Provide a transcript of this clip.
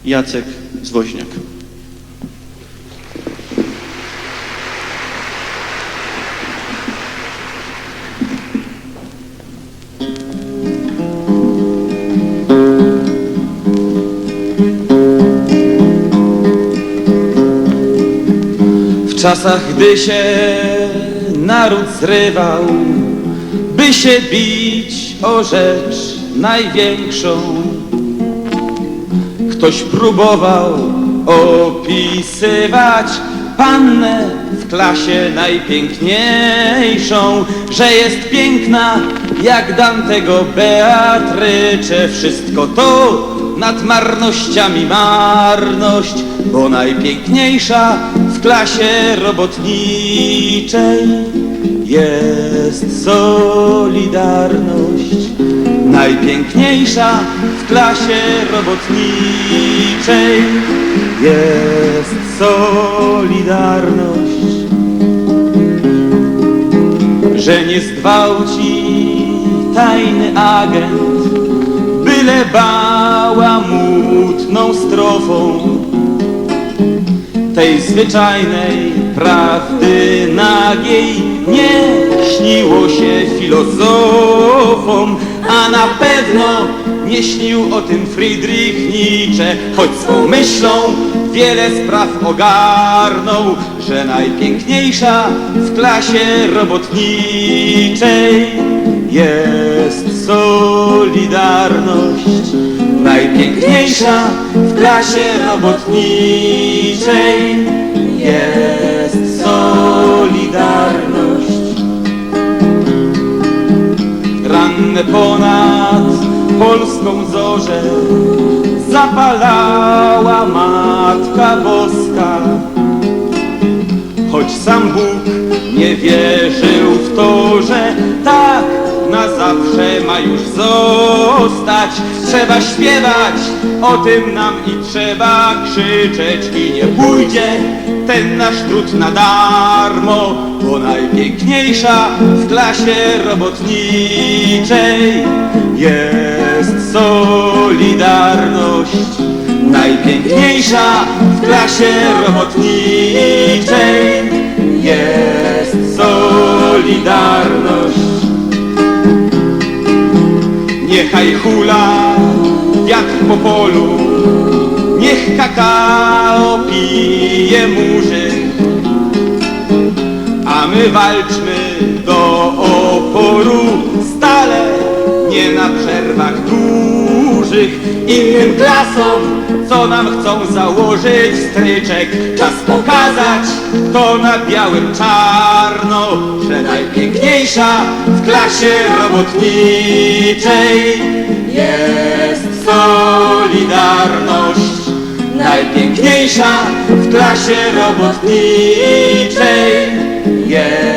Jacek Zwoźniak. W czasach, gdy się naród zrywał, by się bić o rzecz największą, ktoś próbował opisywać pannę w klasie najpiękniejszą, że jest piękna jak Dantego Beatrycze. Wszystko to nad marnościami marność, bo najpiękniejsza w klasie robotniczej jest Solidarność. Najpiękniejsza w klasie robotniczej jest Solidarność. Że nie zgwałci tajny agent byle bałamutną strofą tej zwyczajnej prawdy nagiej nie śniło się filozofom, a na pewno nie śnił o tym Friedrich Nietzsche, choć swą myślą wiele spraw ogarnął, że najpiękniejsza w klasie robotniczej jest Solidarność. Najpiękniejsza w klasie robotniczej jest Solidarność. Ranne ponad polską zorzę zapalała Matka Boska, choć sam Bóg nie wierzył w to, że tak na zawsze ma już zostać. Trzeba śpiewać o tym nam i trzeba krzyczeć, i nie pójdzie ten nasz trud na darmo, bo najpiękniejsza w klasie robotniczej jest Solidarność. Najpiękniejsza w klasie robotniczej jest Solidarność. Niechaj hula wiatr po polu, niech kakao pije murzyn, a my walczmy do oporu stale, nie na przerwach dużych. Innym klasom, co nam chcą założyć stryczek, czas pokazać to na białym czarno, że najpiękniejsza w klasie robotniczej jest Solidarność. Najpiękniejsza w klasie robotniczej jest